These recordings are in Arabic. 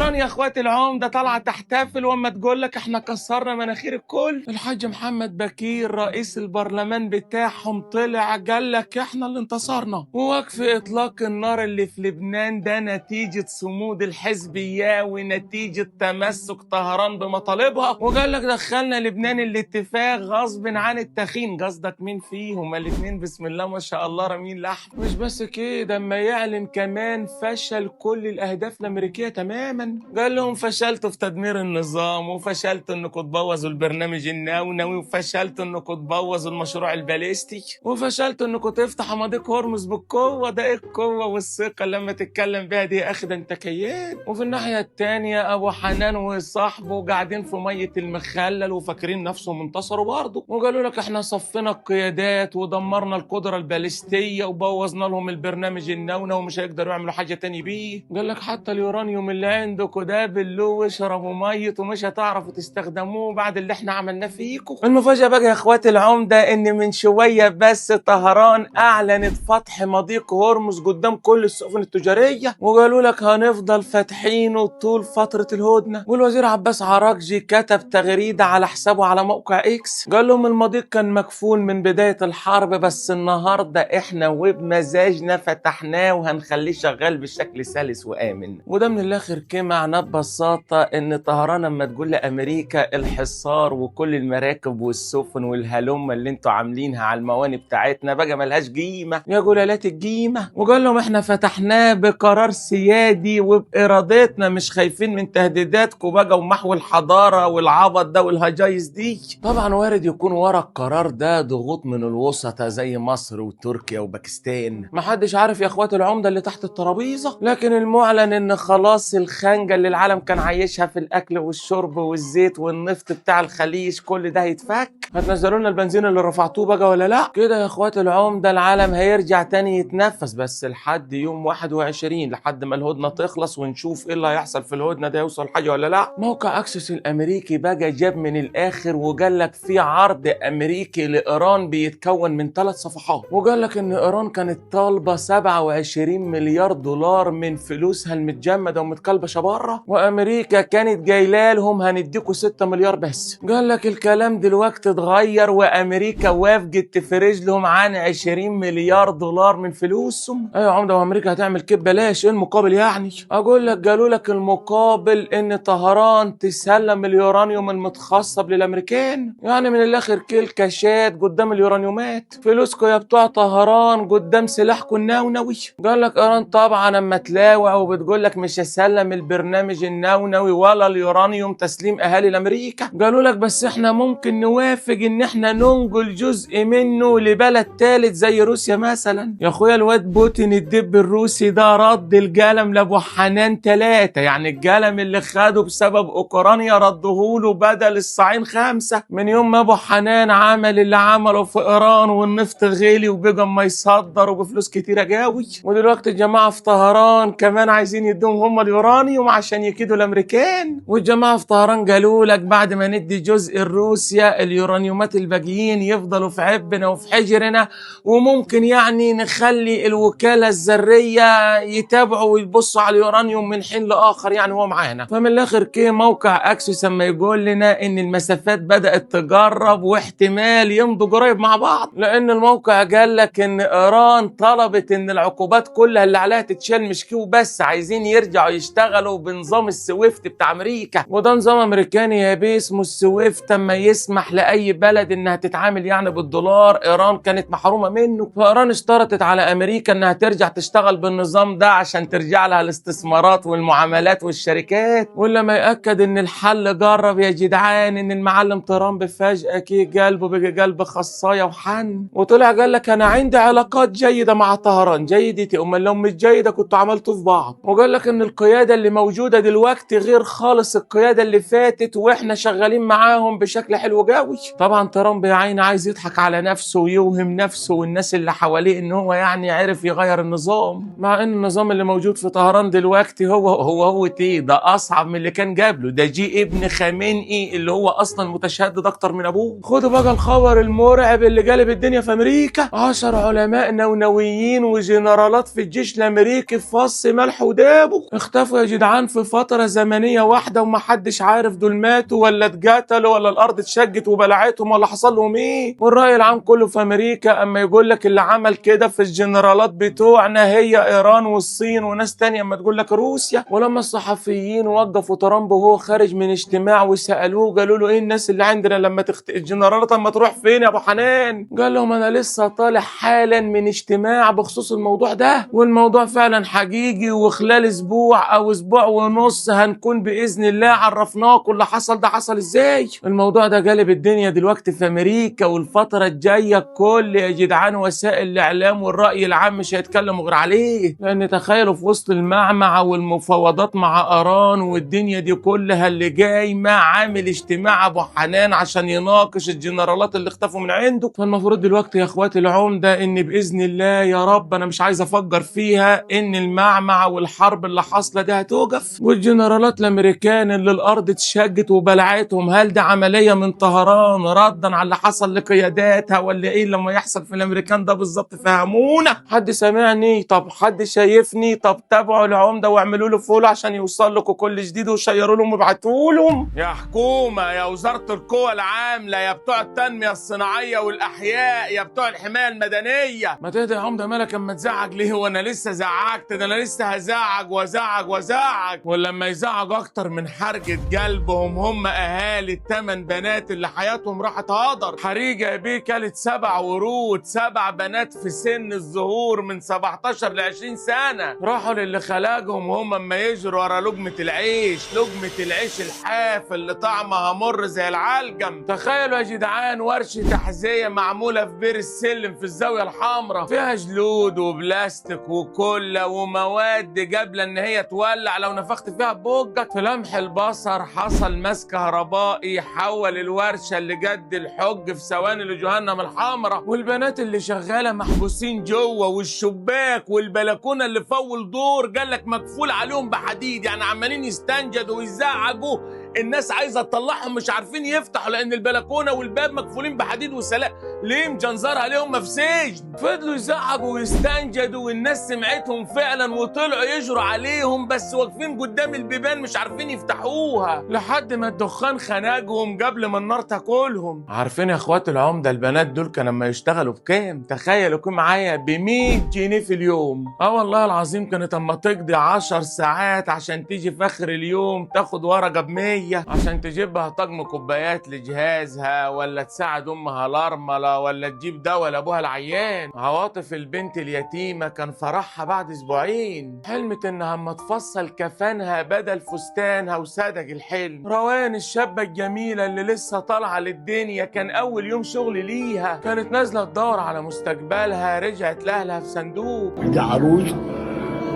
ايران يا اخواتي العمده طالعه تحتفل واما تقول لك احنا كسرنا مناخير الكل. الحاج محمد بكير رئيس البرلمان بتاعهم طلع قال لك احنا اللي انتصرنا، ووقف اطلاق النار اللي في لبنان ده نتيجه صمود الحزبيه ونتيجه تمسك طهران بمطالبها، وقال لك دخلنا لبنان الاتفاق غصب عن التخين. قصدك مين فيهم؟ الاثنين بسم الله ما شاء الله رامين لحم. مش بس كده، اما يعلن كمان فشل كل الاهداف الامريكيه تماما. قال لهم فشلتوا في تدمير النظام، وفشلتوا انكم تبوظوا البرنامج النووي، وفشلتوا انكم تبوظوا المشروع الباليستي، وفشلتوا انكم تفتحوا مضيق هرمز بالقوه. ده ايه القوه والثقه لما تتكلم بيها دي يا اخي؟ ده انت كيان. وفي الناحيه الثانيه ابو حنان وصاحبه قاعدين في ميه المخلل وفاكرين نفسهم انتصروا برضه، وقالوا لك احنا صفينا القيادات ودمرنا القدره الباليستيه وبوظنا لهم البرنامج النووي ومش هيقدروا يعملوا حاجه تاني بيه. قال لك حتى اليورانيوم اللي عندكم ده بالله اشربوا ميه ومش هتعرفوا تستخدموه بعد اللي احنا عملناه فيكم. المفاجاه بقى يا اخواتي العمده ان من شويه بس طهران اعلنت فتح مضيق هرمز قدام كل السفن التجاريه، وقالوا لك هنفضل فاتحينه طول فتره الهدنه. والوزير عباس عراقجي كتب تغريده على حسابه على موقع اكس قال لهم المضيق كان مكفول من بدايه الحرب، بس النهارده احنا وبمزاجنا فتحناه وهنخليه شغال بشكل سلس وامن. وده من الاخر كده معناه ببساطه ان طهران لما تقول لامريكا الحصار وكل المراكب والسفن والهلمه اللي انتوا عاملينها على الموانئ بتاعتنا بقى ملهاش قيمه يا جلالات القيمه، وقال لهم احنا فتحناه بقرار سيادي وبارادتنا، مش خايفين من تهديداتكم بقى ومحو الحضاره والعبط ده والهجايز دي. طبعا وارد يكون ورا القرار ده ضغوط من الوسطى زي مصر وتركيا وباكستان، محدش عارف يا اخوات العمده اللي تحت الترابيزه، لكن المعلن ان خلاص الخنجه اللي العالم كان عايشها في الاكل والشرب والزيت والنفط بتاع الخليج كل ده هيتفك. هتنزلوا لنا البنزين اللي رفعتوه بقى ولا لا؟ كده يا اخوات العمده العالم هيرجع تاني يتنفس، بس لحد يوم 21 لحد ما الهدنه تخلص ونشوف ايه اللي هيحصل في الهدنه ده، يوصل حاجه ولا لا. موقع اكسس الامريكي بقى جاب من الاخر وقال لك في عرض امريكي لايران بيتكون من 3 صفحات، وقال لك ان ايران كانت طالبه 27 مليار دولار من فلوسها المتجمده ومتكلبشه بره، وامريكا كانت جايله لهم هنديكوا 6 مليار بس. قال لك الكلام دلوقتي اتغير وامريكا وافقت تفرج لهم عن 20 مليار دولار من فلوسهم. ايوه يا عمده، وامريكا هتعمل كده بلاش؟ ايه المقابل يعني؟ اقول لك قالوا لك المقابل ان طهران تسلم اليورانيوم المتخصب للامريكان، يعني من الاخر كل كاشات قدام اليورانيومات، فلوسكم يا بتوع طهران قدام سلاحكم النووي. قال لك ايران طبعا اما تلاوع وبتقول لك مش هسلم البرنامج النووي ولا اليورانيوم تسليم اهالي لامريكا، قالوا لك بس احنا ممكن نوافق ان احنا ننقل جزء منه لبلد ثالث زي روسيا مثلا. يا اخويا الواد بوتين الدب الروسي ده رد القلم لابو حنان 3، يعني القلم اللي خده بسبب اوكرانيا ردهوله بدل الصاعين 5 من يوم ما ابو حنان عمل اللي عمله في ايران والنفط غالي وبقى ما يصدر وبفلوس كتيره قوي. ودلوقتي الجماعه في طهران كمان عايزين يدوهم هم اليورانيوم عشان يكيدوا الامريكان، والجماعه في طهران قالوا لك بعد ما ندي جزء لروسيا اليورانيومات الباقيين يفضلوا في عبنا وفي حجرنا، وممكن يعني نخلي الوكاله الذريه يتابعوا ويبصوا على اليورانيوم من حين لاخر يعني هو معانا. فمن الاخر كده موقع اكسس لما يقول لنا ان المسافات بدات تجرب واحتمال يمضوا قريب مع بعض، لان الموقع قال لك ان ايران طلبت ان العقوبات كلها اللي عليها تتشال مش كده بس، عايزين يرجعوا يشتغلوا بنظام السويفت بتاع امريكا، وده نظام امريكاني يا بيه اسمه السويفت، اما يسمح لاي بلد انها تتعامل يعني بالدولار. ايران كانت محرومه منه، فايران اشترطت على امريكا انها ترجع تشتغل بالنظام ده عشان ترجع لها الاستثمارات والمعاملات والشركات. ولما ياكد ان الحل جرب يا جدعان ان المعلم ترامب فجاه كي قلبه بقى قلب خصايه وحن، وطلع قال لك انا عندي علاقات جيده مع طهران. جيدتي امال لو مش جيده كنتوا عملتوا في بعض. وقال لك ان القياده اللي موجوده دلوقتي غير خالص القياده اللي فاتت واحنا شغالين معاهم بشكل حلو قوي. طبعا ترامب يا عيني عايز يضحك على نفسه ويوهم نفسه والناس اللي حواليه ان هو يعني عرف يغير النظام، مع ان النظام اللي موجود في طهران دلوقتي هو تيه ده اصعب من اللي كان قبله. ده جي ابن خامنئي اللي هو اصلا متشدد اكتر من ابوه. خدوا بقى الخبر المرعب اللي قلب الدنيا في امريكا. 10 علماء نونويين وجنرالات في الجيش الامريكي في فص ملح ودابه اختفوا يا جدعان جدعان في فترة زمنية واحدة ومحدش عارف دول ماتوا ولا اتقتلوا ولا الأرض اتشجت وبلعتهم ولا حصل لهم إيه. والرأي العام كله في أمريكا أما يقول لك اللي عمل كده في الجنرالات بتوعنا هي إيران والصين وناس تانية أما تقول لك روسيا. ولما الصحفيين وقفوا ترامب وهو خارج من اجتماع وسألوه قالوا له إيه الناس اللي عندنا لما الجنرالات أما تروح فين يا أبو حنان؟ قال لهم أنا لسه طالع حالا من اجتماع بخصوص الموضوع ده، والموضوع فعلا حقيقي، وخلال أسبوع أو أسبوع ونص هنكون بإذن الله عرفناكم اللي حصل ده حصل إزاي. الموضوع ده قلب الدنيا دلوقتي في أمريكا، والفترة الجاية كل يا جدعان وسائل الإعلام والرأي العام مش هيتكلموا غير عليه. لأن تخيلوا في وسط المعمعة والمفاوضات مع إيران والدنيا دي كلها اللي جاي ما عامل اجتماع أبو حنان عشان يناقش الجنرالات اللي اختفوا من عنده. فالمفروض دلوقتي يا اخواتي العمدة ان بإذن الله يا رب، انا مش عايز افجر فيها، ان المعمعة والحرب اللي حاصلة دي هتوقف، والجنرالات الامريكان اللي الارض اتشجت وبلعتهم هل ده عملية من طهران ردا على اللي حصل لقياداتها ولا ايه لما يحصل في الامريكان ده بالظبط؟ فهمونا. حد سامعني؟ طب حد شايفني؟ طب تابعوا العمدة واعملوا له فولو عشان يوصل لكم كل جديد، وشيروا لهم وابعتوا لهم. يا حكومة، يا وزارة القوى العاملة، يا بتوع التنمية الصناعية والأحياء، يا بتوع الحماية المدنية، ما تهدى يا عمدة، مالك اما تزعج ليه؟ وانا لسه زعجت؟ ده انا لسه هزعج وازعج وازعج. ولما يزعج اكتر من حرجة قلبهم هم اهالي ال8 بنات اللي حياتهم راحت هدر. حريقة بيه كانت 7 ورود، 7 بنات في سن الظهور من 17 ل 20 سنة، راحوا للي خلاقهم وهم اما يجروا ورا لقمة العيش، لقمة العيش الحاف اللي طعمها مر زي العلجم. تخيلوا يا جدعان ورشة تحذية معمولة في بير السلم في الزاوية الحمراء، فيها جلود وبلاستيك وكلة ومواد قبل ان هي تولع لو نفخت فيها بوجك. في لمح البصر حصل ماس كهربائي حول الورشة اللي جد الحج في ثواني لجهنم الحمراء، والبنات اللي شغالة محبوسين جوه، والشباك والبلكونة اللي في اول دور قالك مقفول عليهم بحديد، يعني عمالين يستنجدوا ويزعجوا، الناس عايزة تطلعهم مش عارفين يفتحوا لان البلكونة والباب مقفولين بحديد وسلاح. ليه مجنزرها ليه؟ هم في سجن. فضلوا يزعجوا ويستنجدوا والناس سمعتهم فعلا وطلعوا يجروا عليهم، بس واقفين قدام البيبان مش عارفين يفتحوها لحد ما الدخان خناجهم قبل ما النار تاكلهم. عارفين يا اخوات العمدة البنات دول كانوا لما يشتغلوا بكام؟ تخيلوا كم معايا؟ ب100 جنيه في اليوم. والله العظيم كانت اما تقضي 10 ساعات عشان تيجي في اخر اليوم تاخد ورقة ب100 عشان تجيبها طقم كوبايات لجهازها، ولا تساعد امها الارملة، ولا تجيب دواء لابوها العيان. عواطف البنت اليتيمة كان فرحها بعد اسبوعين، حلمت انها اما تفصل كفانها بدل فستانها وصدق الحلم. روان الشابة الجميلة اللي لسه طالعة للدنيا كان اول يوم شغل ليها، كانت نازلة تدور على مستقبلها، رجعت لاهلها في صندوق. دي عروسة،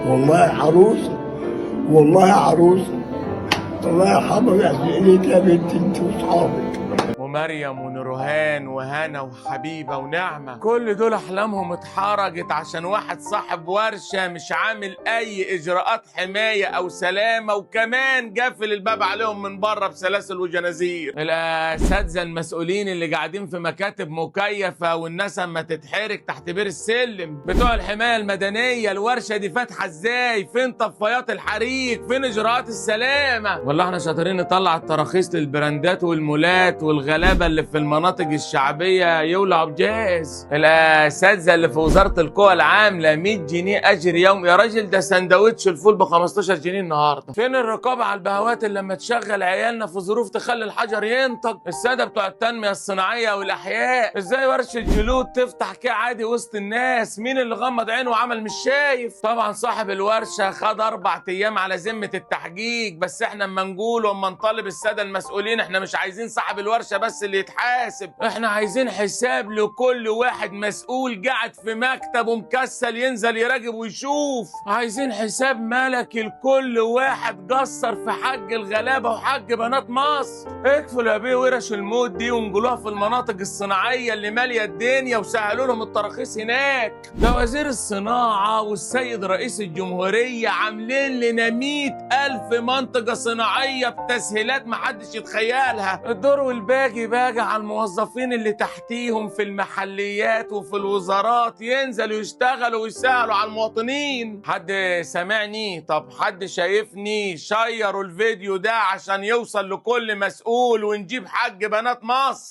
والله عروسة، والله عروسة. الله يرحمه ويحسن يا بنتي انت واصحابك. ومريم ونورهان وهنا وحبيبة ونعمة كل دول أحلامهم اتحرجت عشان واحد صاحب ورشة مش عامل أي إجراءات حماية أو سلامة، وكمان قافل الباب عليهم من بره بسلاسل وجنازير. الأساتذة المسؤولين اللي قاعدين في مكاتب مكيفة والناس أما تتحرك تحت بير السلم، بتوع الحماية المدنية الورشة دي فاتحة إزاي؟ فين طفايات الحريق؟ فين إجراءات السلامة؟ والله احنا شاطرين نطلع التراخيص للبراندات والمولات والغلابه اللي في المناطق الشعبيه يولعوا بجاز. الاساتذه اللي في وزاره القوى العامله 100 جنيه اجر يوم. يا راجل ده سندوتش الفول ب15 جنيه النهارده. فين الرقابه على البهوات اللي لما تشغل عيالنا في ظروف تخلي الحجر ينطق؟ الساده بتوع التنميه الصناعيه والاحياء ازاي ورشه جلود تفتح كده عادي وسط الناس؟ مين اللي غمض عينه وعمل مش شايف؟ طبعا صاحب الورشه خد 4 ايام على ذمه التحقيق، بس احنا اما نقول واما نطالب الساده المسؤولين احنا مش عايزين صاحب الورشه بس اللي يتحاسب، احنا عايزين حساب لكل واحد مسؤول قاعد في مكتب ومكسل ينزل يراقب ويشوف. عايزين حساب ملكي لكل واحد قصر في حق الغلابه وحق بنات مصر. اقفلوا يا بيه ورش الموت دي ونقولوها في المناطق الصناعيه اللي ماليه الدنيا وسهلوا لهم التراخيص هناك. ده وزير الصناعه والسيد رئيس الجمهوريه عاملين لنا 100,000 منطقه صناعيه بتسهيلات محدش يتخيلها. الدور والباقي يجي بقى على الموظفين اللي تحتيهم في المحليات وفي الوزارات ينزلوا يشتغلوا ويسألوا على المواطنين. حد سامعني؟ طب حد شايفني؟ شيروا الفيديو ده عشان يوصل لكل مسؤول ونجيب حق بنات مصر.